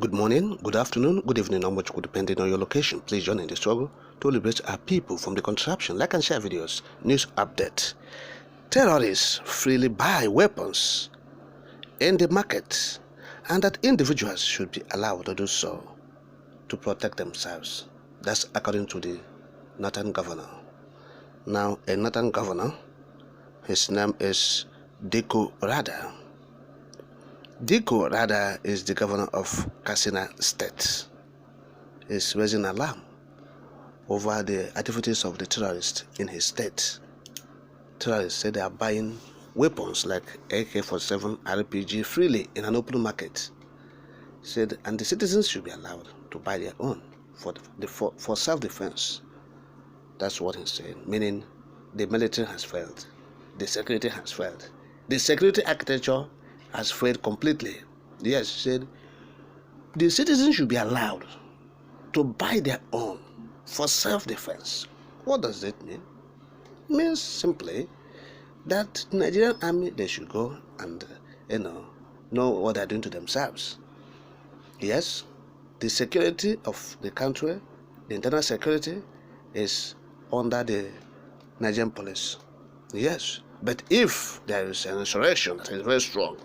Good morning, good afternoon, good evening, or much good depending on your location. Please join in the struggle to liberate our people from the contraption. Like and share videos. News update. Terrorists freely buy weapons in the market, and that individuals should be allowed to do so to protect themselves. That's according to the northern governor. Now, a northern governor, his name is Diko Rada. Diko Rada is the governor of Katsina State. Is raising alarm over the activities of the terrorists in his state. Terrorists say they are buying weapons like AK-47 RPG freely in an open market. Said, and the citizens should be allowed to buy their own for self-defense. That's what he's saying, meaning the military has failed, the security has failed, the security architecture has failed completely. Yes, he said the citizens should be allowed to buy their own for self-defense. What does that mean? It means simply that the Nigerian army, they should go and know what they're doing to themselves. Yes, the security of the country, the internal security, is under the Nigerian police. Yes, but if there is an insurrection that is very strong,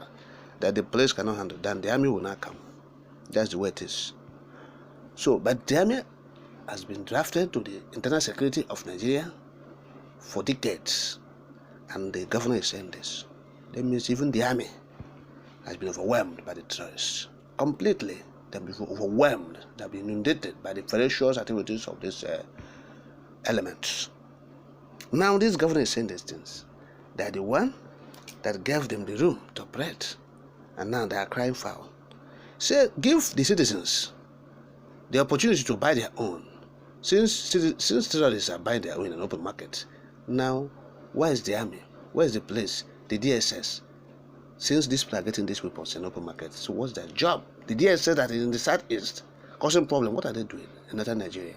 that the police cannot handle, then the army will not come. That's the way it is. So, but the army has been drafted to the internal security of Nigeria for decades, and the governor is saying this. That means even the army has been overwhelmed by the terrorists. Completely, they've been overwhelmed, they've been inundated by the ferocious activities of these elements. Now this governor is saying these things. They are the one that gave them the room to operate, and now they are crying foul. Say, give the citizens the opportunity to buy their own. Since terrorists are buying their own in an open market, now where is the army? Where is the police? The DSS? Since these people are getting these weapons in open market, so what's their job? The DSS that is in the southeast causing problem, what are they doing in northern Nigeria?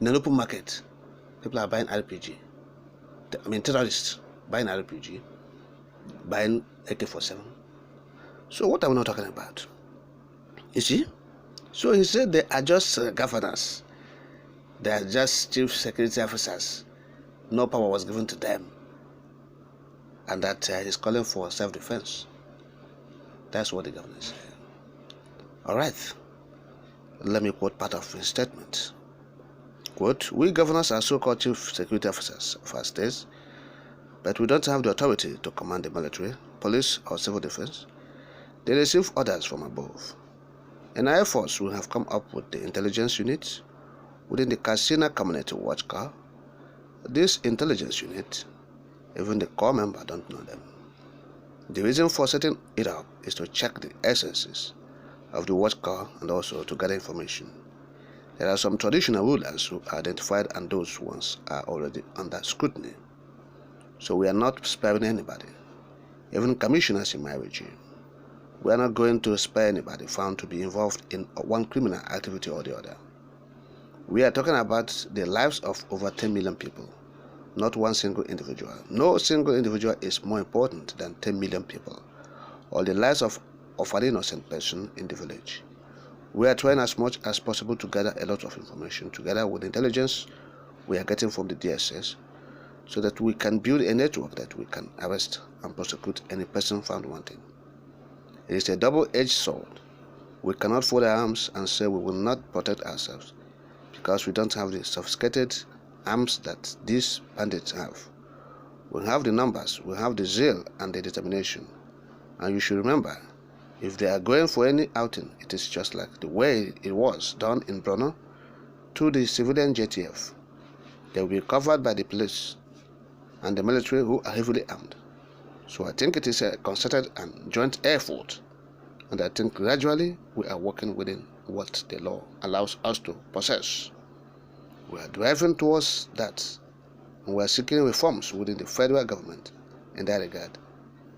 In an open market, people are buying RPG. Terrorists buying RPG, buying AK-47. So what are we not talking about? You see? So he said they are just governors. They are just chief security officers. No power was given to them. And that he's calling for self-defense. That's what the governor is saying. All right. Let me quote part of his statement. Quote, "We governors are so-called chief security officers of our states, but we don't have the authority to command the military, police, or civil defense. They receive orders from above. In our efforts, we have come up with the intelligence unit within the Katsina Community Watch Corps. This intelligence unit, even the core member don't know them. The reason for setting it up is to check the essences of the Watch Corps and also to gather information. There are some traditional rulers who are identified, and those ones are already under scrutiny. So we are not sparing anybody, even commissioners in my regime. We are not going to spare anybody found to be involved in one criminal activity or the other. We are talking about the lives of over 10 million people, not one single individual. No single individual is more important than 10 million people, or the lives of an innocent person in the village. We are trying as much as possible to gather a lot of information together with intelligence we are getting from the DSS, so that we can build a network that we can arrest and prosecute any person found wanting. It is a double-edged sword. We cannot fold our arms and say we will not protect ourselves because we don't have the sophisticated arms that these bandits have. We have the numbers, we have the zeal and the determination. And you should remember, if they are going for any outing, it is just like the way it was done in Brno to the civilian JTF. They will be covered by the police and the military who are heavily armed. So I think it is a concerted and joint effort, and I think gradually we are working within what the law allows us to possess. We are driving towards that, and we are seeking reforms within the federal government in that regard.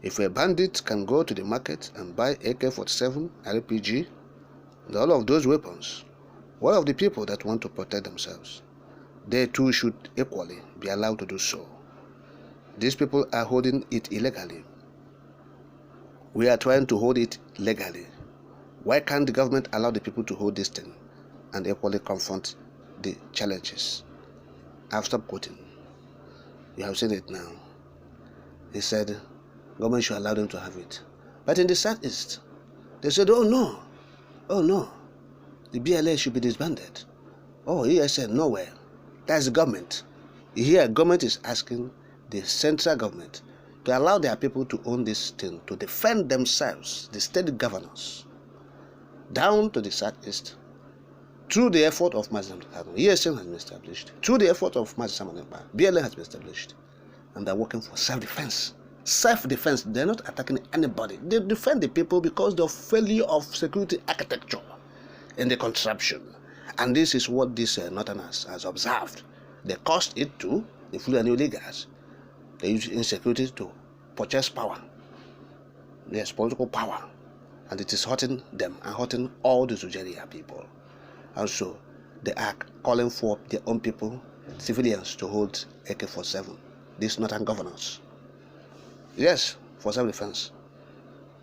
If a bandit can go to the market and buy AK-47, RPG, and all of those weapons, what of the people that want to protect themselves? They too should equally be allowed to do so. These people are holding it illegally. We are trying to hold it legally. Why can't the government allow the people to hold this thing and equally confront the challenges? I've stopped quoting. You have seen it now. He said government should allow them to have it. But in the Southeast, they said, oh no, the BLA should be disbanded. Oh, ESN, nowhere. That's the government. Here, government is asking the central government to allow their people to own this thing, to defend themselves, the state governors, down to the Southeast, through the effort of Mazam Kano. ESN has been established. Through the effort of Mazam Kano, BLA has been established. And they're working for self-defense. Self-defense. They're not attacking anybody. They defend the people because of failure of security architecture in the contraption. And this is what this Northerners has observed. They caused it to the Fulani illegals. They use insecurity to purchase power. Yes, political power. And it is hurting them and hurting all the Nigeria people. Also, they are calling for their own people, civilians, to hold AK-47. These northern governors. Yes, for self-defense.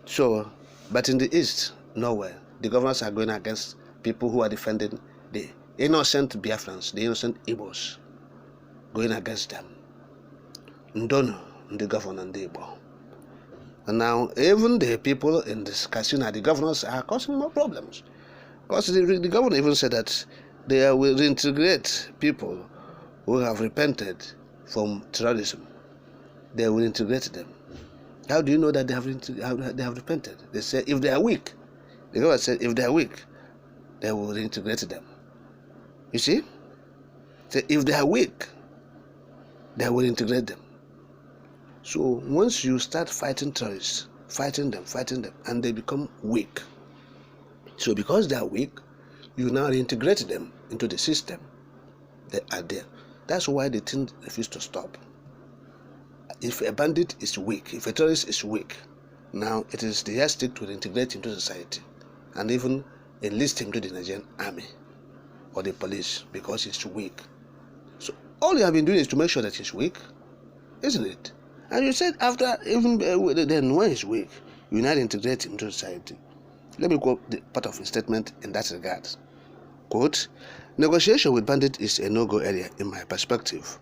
So, but in the east, nowhere. The governors are going against people who are defending the innocent Biafrans, the innocent Igbos, going against them. Ndono, the governor, and the Igbo. And now, even the people in this casino, the governors are causing more problems. Because the governor even said that they will reintegrate people who have repented from terrorism. They will integrate them. How do you know that they have repented? They say if they are weak, the government said if they are weak, they will reintegrate them. You see? So if they are weak, they will integrate them. So once you start fighting terrorists, fighting them, and they become weak. So because they are weak, you now reintegrate them into the system. They are there. That's why the thing refuses to stop. If a bandit is weak, if a terrorist is weak, now it is the yardstick to reintegrate into society and even enlist him to the Nigerian army or the police because he's weak. So all you have been doing is to make sure that he's weak, isn't it? And you said after, even then when he's weak, you now integrate him into society. Let me quote the part of his statement in that regard. Quote, negotiation with bandits is a no-go area in my perspective.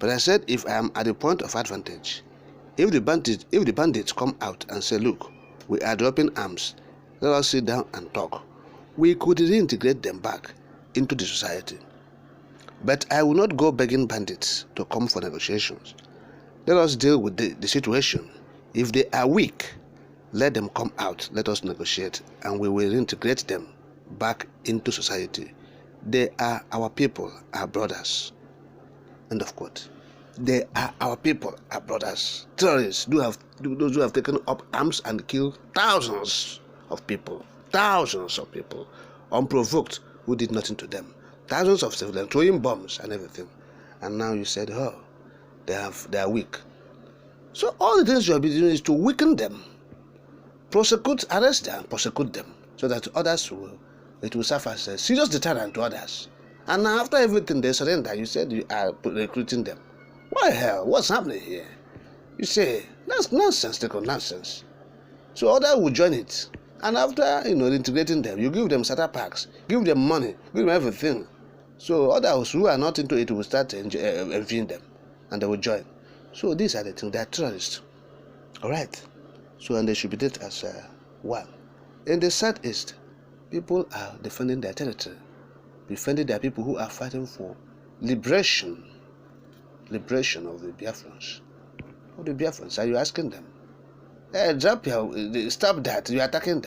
But I said if I am at the point of advantage, if the bandits come out and say, look, we are dropping arms, let us sit down and talk, we could reintegrate them back into the society. But I will not go begging bandits to come for negotiations. Let us deal with the situation. If they are weak, let them come out, let us negotiate, and we will reintegrate them back into society. They are our people, our brothers. End of quote. They are our people, our brothers. Terrorists, those who have taken up arms and killed thousands of people, unprovoked, who did nothing to them. Thousands of civilians throwing bombs and everything. And now you said, oh, they are weak. So all the things you have been doing is to weaken them. Prosecute, arrest them, prosecute them, so that others it will serve as a serious deterrent to others. And now after everything they surrender, you said you are recruiting them. Why hell? What's happening here? You say, that's nonsense, nonsense. So others will join it. And after, integrating them, you give them starter packs, give them money, give them everything. So others who are not into it will start envying them, and they will join. So these are the things, they are terrorists. Alright? So, and they should be dealt as one. In the Southeast, people are defending their territory, defending their people who are fighting for liberation of the Biafrans. Are you asking them? Hey, stop that, you are attacking them.